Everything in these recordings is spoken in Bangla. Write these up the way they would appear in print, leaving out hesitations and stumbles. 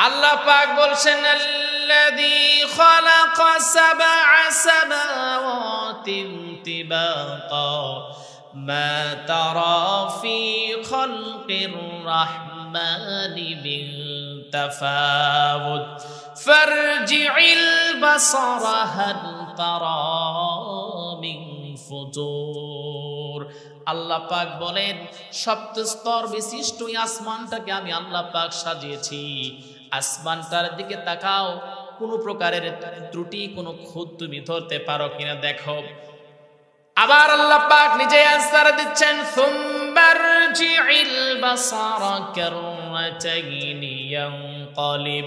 আল্লাহ পাক বলছেন আল্লাযী খালাকা সাবআ সামাওয়াতিন তিবাকা মা তারা ফি খালকির রাহমানি মিন তাফাউত ফারজি'ল বাসারা হাল তারা মিন ফুতুর। আল্লাহ পাক বলেন সপ্ত স্তর বিশিষ্ট এই আসমানটাকে আমি আল্লাহ পাক সাজিয়েছি। আসমানটার দিকে তাকাও, কোনো প্রকারের ত্রুটি, কোনো খুঁত তুমি ধরতে পারো কিনা দেখো। আবার আল্লাহ পাক নিজে আনসার দিচ্ছেন সুম্মারজি'ল বাসারা কাররাতাইনি ইয়ানকালিব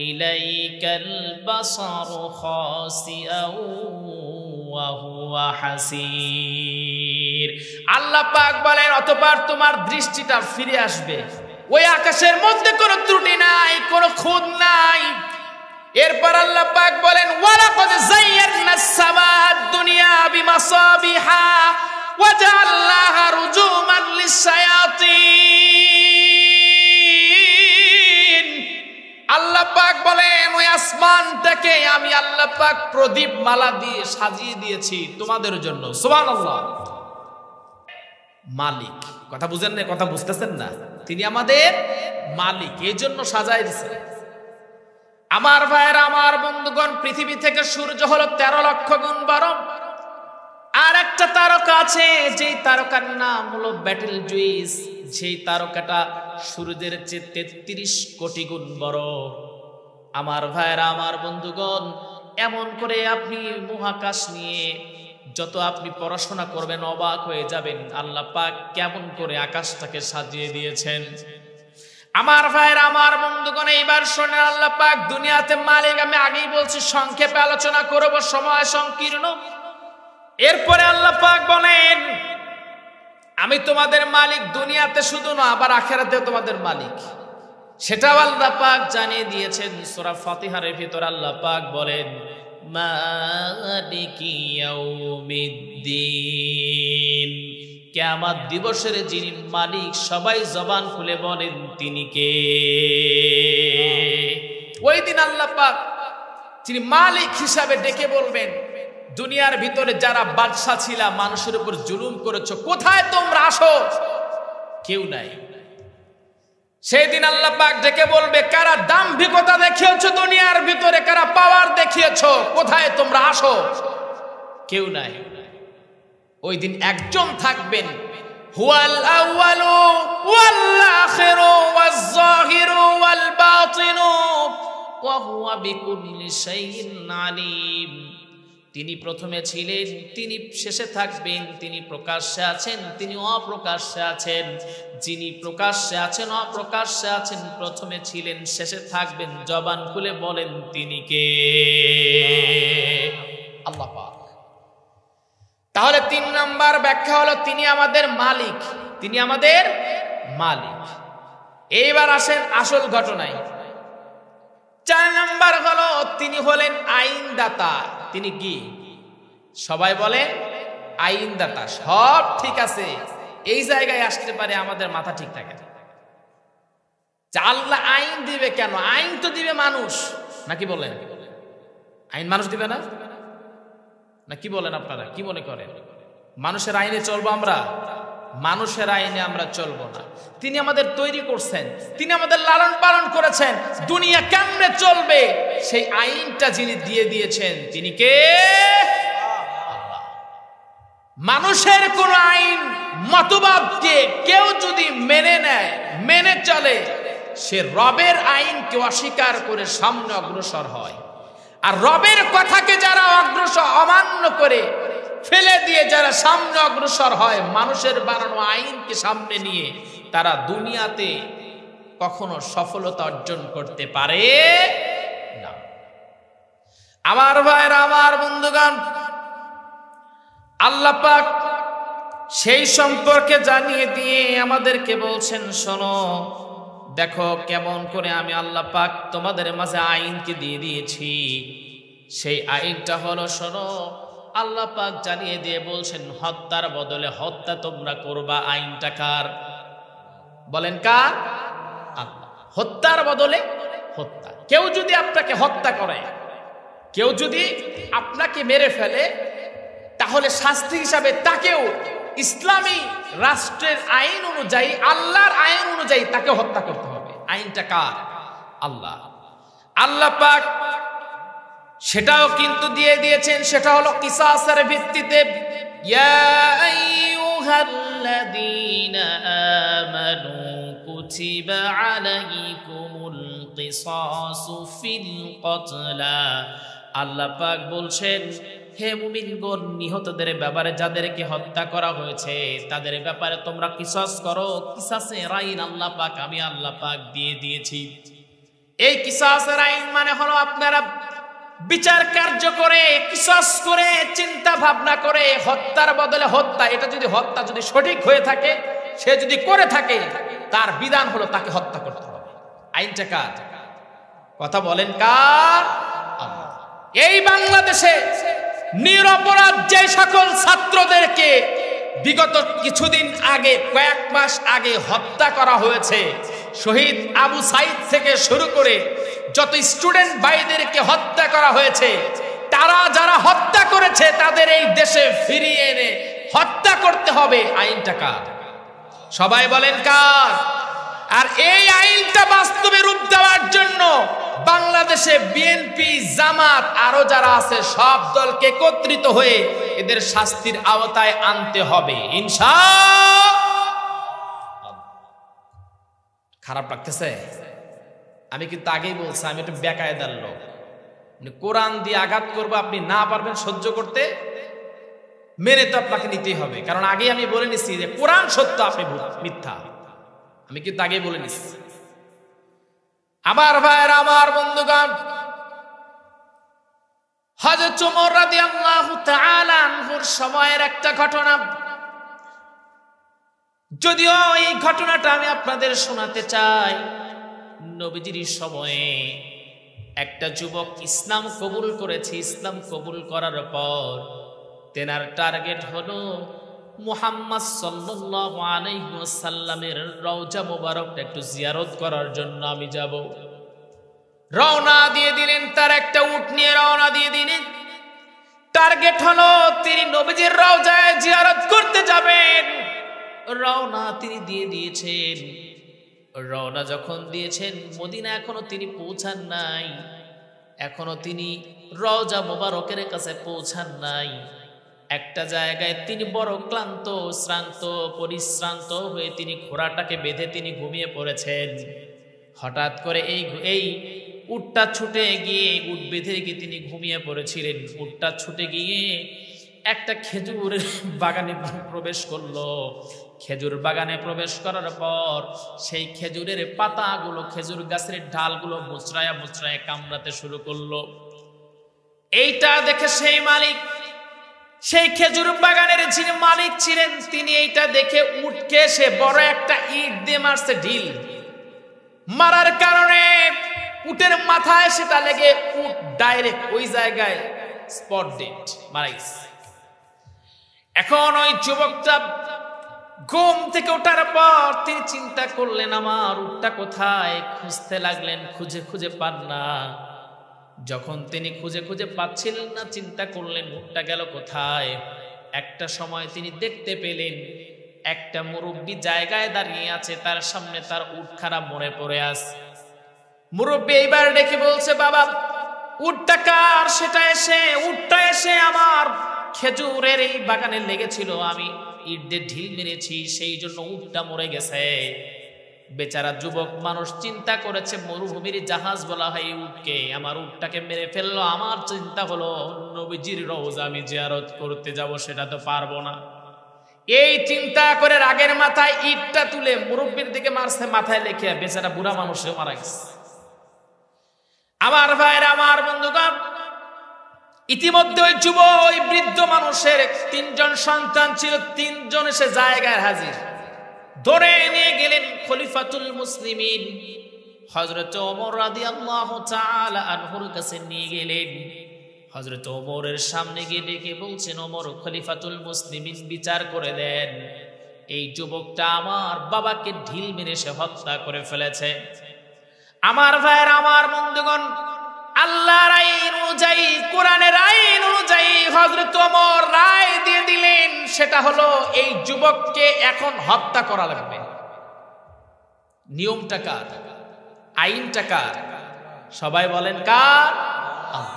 ইলাইকাল বাসারু খাসিআন ওয়া হুয়া হাসির। আল্লাহ পাক বলেন অতঃপর তোমার দৃষ্টিটা ফিরে আসবে, ওই আকাশের মধ্যে কোনো ত্রুটি নাই, কোনো খুঁত নাই। এরপর আল্লাহ পাক বলেন ওয়ালাকাদ যায়্যানাস সামাআদ দুনিয়া বিমাসাবিহা ওয়া জাআলনাহা রুজুমান লিশ-শায়াতিন। আল্লাহ পাক বলেন ওই আসমানটাকে আমি আল্লাহ পাক প্রদীপ মালা দিয়ে সাজিয়ে দিয়েছি তোমাদের জন্য। সুবহানাল্লাহ। মালিক, কথা বুঝেন না? কথা বুঝতেছেন না? তিনি আমাদের মালিক, এই জন্য সাজাই দিয়েছেন। আমার ভাইয়েরা, আমার বন্ধুগণ, পৃথিবী থেকে সূর্য হলো 13 লক্ষ গুণ বড়। আর একটা তারকা আছে, যেই তারকার নাম হলো ব্যাটেল জুইস। সেই তারকাটা সূর্যের চেয়ে 33 কোটি গুণ বড়। আমার ভাইয়েরা, আমার বন্ধুগণ, এমন করে আপনি মহাকাশ নিয়ে যত আপনি পড়াশোনা করবেন অবাক হয়ে যাবেন আল্লাহ পাক কেমন করে আকাশটাকে সাজিয়ে দিয়েছেন। আমার ভাইয়েরা, আমার বন্ধুগণ, এইবার শোনেন আল্লাহ পাক দুনিয়াতে মালিক। আমি আগেই বলছি সংক্ষেপে আলোচনা করব, সময় সংকীর্ণ। এরপরে আল্লাহ পাক বলেন আমি তোমাদের মালিক, দুনিয়াতে শুধু না আবার আখিরাতেও তোমাদের মালিক। সেটাও আল্লাহ পাক জানিয়ে দিয়েছেন। সূরা ফাতিহার ভিতর আল্লাহ পাক বলেন মালিকি ইয়াউমিদ্দিন, কিয়ামত দিবসের যিনি মালিক, সবাই জবান খুলে বলেন তিনি কে। ওই দিন আল্লাহ পাক যিনি মালিক হিসাবে ডেকে বলবেন দুনিয়ার ভিতরে যারা বাদশা ছিল, মানুষের উপর জুলুম করেছো, কোথায় তোমরা আসো? কেউ নাই। সেই দিন আল্লাহ পাক ডেকে বলবে কারা দাম্ভিকতা দেখিয়েছো দুনিয়ার ভিতরে, কারা পাওয়ার দেখিয়েছো, কোথায় তোমরা আসো? কেউ নাই। ওই দিন একজন থাকবেন, হুয়াল আউয়ালু ওয়াল আখিরু ওয়াজ যাহিরু ওয়াল বাতিনু ওয়া হুয়া বিকুল্লি শাইইন আলিম। তিনি প্রথমে ছিলেন, তিনি শেষে থাকবেন, তিনি প্রকাশ্যে আছেন, তিনি অপ্রকাশ্যে আছেন। যিনি প্রকাশ্যে আছেন, অপ্রকাশ্যে আছেন, প্রথমে ছিলেন, শেষে থাকবেন, জবান খুলে বলেন তিনি কে? আল্লাহ পাক। তাহলে 3 নাম্বার ব্যাখ্যা হলো তিনি আমাদের মালিক, তিনি আমাদের মালিক। এইবার আসেন আসল ঘটনায়। 4 নাম্বার হলো তিনি হলেন আইনদাতা। তিনি কি? সবাই বলে আইনদাতা। সব ঠিক আছে, এই জায়গায় আসতে পারে আমাদের মাথা ঠিক থাকে না। আল্লাহ আইন দিবে কেন? আইন তো দিবে মানুষ, নাকি বলেন? আইন মানুষ দিবে না? না কি বলেন আপনারা? কি মনে করেন মানুষের আইনে চলবো আমরা? মানুষের আইনে আমরা চলবো না। তিনি আমাদের তৈরি করছেন, তিনি আমাদের লালন পালন করেছেন। দুনিয়া কেমনে চলবে সেই আইনটা যিনি দিয়ে দিয়েছেন তিনি কে? আল্লাহ। মানুষের কোন আইন মতবাদকে কেউ যদি মেনে নেয়, মেনে চলে, সে রবের আইনকে অস্বীকার করে সামনে অগ্রসর হয়। আর রবের কথাকে যারা অমান্য করে ফেলে দিয়ে যারা সামনে অগ্রসর হয়, মানুষের বানানো আইনকে সামনে নিয়ে, তারা দুনিয়াতে কখনো সফলতা অর্জন করতে পারে না। আমার ভাইরা, আমার বন্ধুগণ, আল্লাহ পাক সেই সম্পর্কে জানিয়ে দিয়ে আমাদেরকে বলছেন শোনো, দেখো কেমন করে আমি আল্লাহ পাক তোমাদের মাঝে আইনকে দিয়ে দিয়েছি। সেই আইনটা হলো শোনো, আল্লাহ পাক জানিয়ে দিয়ে বলছেন হত্যার বদলে হত্যা তোমরা করবা। আইনটা কার? বলেন কার? আল্লাহ। হত্যার বদলে হত্যা। কেউ যদি আপনাকে হত্যা করে, কেউ যদি আপনাকে মেরে ফেলে, তাহলে শাস্তি হিসাবে তাকেও ইসলামী রাষ্ট্রের আইন অনুযায়ী, আল্লাহর আইন অনুযায়ী তাকে হত্যা করতে হবে। আইনটা কার? আল্লাহ। আল্লাহ পাক সেটাও কিন্তু দিয়ে দিয়েছেন, সেটা হলো কিসাসের ভিত্তিতে। ইয়া আইয়ুহাল্লাযীনা আমানু কুতিবা আলাইকুমুল কিসাসু ফিল কতলা। আল্লাহ পাক বলছেন, হে মুমিনগণ, নিহতদের ব্যাপারে, যাদেরকে হত্যা করা হয়েছে তাদের ব্যাপারে তোমরা কিসাস করো। কিসাসের আইন আল্লাহ পাক, আমি আল্লাহ পাক দিয়ে দিয়েছি। এই কিসাসের আইন মানে হলো আপনারা বিচার কার্য করে, কিসাস করে, চিন্তা ভাবনা করে, হত্যার বদলে হত্যা, এটা যদি হত্যা যদি সঠিক হয়ে থাকে, সে যদি করে থাকে, তার বিধান হলো তাকে হত্যা করতে হবে। আইনটা কার? কথা বলেন কার? আল্লাহ। এই বাংলাদেশে নিরপরাধ যে সকল ছাত্রদেরকে বিগত কিছুদিন আগে, কয়েক মাস আগে হত্যা করা হয়েছে, শহীদ আবু সাইদ থেকে শুরু করে যত স্টুডেন্ট ভাইদেরকে হত্যা করা হয়েছে, তারা যারা হত্যা করেছে তাদের এই দেশে ফিরিয়ে এনে হত্যা করতে হবে। আইনটা কার? সবাই বলেন কার? আর এই আইনটা বাস্তবে রূপ দেওয়ার জন্য বাংলাদেশে বিএনপি, জামাত, আরো যারা আছে সব দলকে একত্রিত হয়ে এদের শাস্তির আওতায় আনতে হবে ইনশাআল্লাহ। খারাপ লাগতেছে? আমি কিন্তু আগেই বলছি, আমি একটু বেকায়দার লোক। কোরআন দিয়ে আঘাত করবো, আপনি না পারবেন সহ্য করতে, মেনে তো আপনাকে নিতেই হবে। কারণ আগে আমি বলে নিচ্ছি যে কোরআন সত্য, আপনি মিথ্যা। আমি কিন্তু আগেই বলে নিচ্ছি। আমার ভাইয়েরা, আমার বন্ধুগণ, হযরত ওমর রাদিয়াল্লাহু তাআলা আনহুর সময়ের একটা ঘটনা, যদিও এই ঘটনাটা আমি আপনাদের শোনাতে চাই। নবীজির সময়ে একটা যুবক ইসলাম কবুল করেছে। ইসলাম কবুল করার পর তেনার টার্গেট হলো মুহাম্মদ সাল্লাল্লাহু আলাইহি ওয়াসাল্লামের রওজা মোবারকটা একটু জিয়ারত করার জন্য আমি যাব। রওনা দিয়ে দিলেন, তার একটা উট নিয়ে রওনা দিয়ে দিলেন। টার্গেট হলো তিনি নবীজির রওজায় জিয়ারত করতে যাবেন। রওনা তিনি দিয়ে দিয়েছেন। রওনা যখন দিয়েছেন, মদিনা এখনো তিনি পৌঁছান নাই, এখনো তিনি রওজা মোবারকের কাছে পৌঁছান নাই। একটা জায়গায় তিনি বড় ক্লান্ত, শ্রান্ত, পরিশ্রান্ত হয়ে তিনি ঘোড়াটাকে বেঁধে তিনি ঘুমিয়ে পড়েছেন। হঠাৎ করে এই উটটা ছুটে গিয়ে, উট বেঁধে গিয়ে তিনি ঘুমিয়ে পড়েছিলেন। উটটা ছুটে গিয়ে একটা খেজুরের বাগানে প্রবেশ করলো। খেজুর বাগানে প্রবেশ করার পর সেই খেজুরের পাতাগুলো, খেজুর গাছের ডালগুলো মুচড়ায়া মুচড়ায়া কামড়াতে শুরু করলো। এইটা দেখে সেই মালিক, সেই খেজুর বাগানের যিনি মালিক ছিলেন, তিনি এইটা দেখে উটকে সে বড় একটা ইট দিয়ে মারছে, ঢিল মারার কারণে উটের মাথায় সেটা লেগে উট ডাইরেক্ট ওই জায়গায় স্পট ডেড মারা গেছে। এখন ওই যুবকটা ঘুম থেকে ওঠার পর তিনি চিন্তা করলেন, আমার উটটা কোথায়? খুঁজতে লাগলেন, খুঁজে খুঁজে পান না। যখন তিনি খুঁজে খুঁজে পাচ্ছিলেন না, চিন্তা করলেন উটটা গেল কোথায়। একটা সময় তিনি দেখতে পেলেন একটা মুরব্বী জায়গায় দাঁড়িয়ে আছে, তার সামনে তার উট খারাপ মরে পড়ে আছে। মুরব্বী এইবার ডেকে বলছে, বাবা উটটা কার? উটটা এসে আমার খেজুরের এই বাগানে লেগেছিল, আমি ইট দিয়ে ঢিল মেরেছি, সেই জন্য উটটা মরে গেছে। বেচারা যুবক মানুষ চিন্তা করেছে, মরুভূমির জাহাজ বলা হয় উটকে, আমার উটটাকে মেরে ফেললো। আমার চিন্তা হলো নবীজির রওজা আমি জিয়ারত করতে যাব, সেটা তো পারবো না। এই চিন্তা করে রাগের মাথায় ইটটা তুলে মুরব্বীর দিকে মারছে, মাথায় লেখে। বেচারা বুড়া মানুষও মারা গেছে। আমার ভাইরা, আমার বন্ধুগণ, ইতিমধ্যে ওই ওই বৃদ্ধ মানুষের 3জন সন্তান ছিল, 3জন এসে জায়গায় হাজির। ধরে নিয়ে গেলেন খলিফাতুল মুসলিমিন হযরত ওমর রাদিয়াল্লাহু তাআলা আনহুর কাছে নিয়ে গেলেন। হযরত ওমরের সামনে গিয়ে ডেকে বলছেন, ওমর, খলিফাতুল মুসলিমিন বিচার করে দেন, এই যুবকটা আমার বাবাকে ঢিল মেরে সে হত্যা করে ফেলেছে। আমার ভাইয়ের আমার বন্ধুগণ, আল্লাহর আইন অনুযায়ী, কোরআনের আইন অনুযায়ী হযরত ওমর রায় দিয়ে দিলেন, সেটা হলো এই যুবককে এখন হত্যা করা লাগবে। নিয়মটা কার? আইনটা কার? সবাই বলেন কার? আল্লাহ।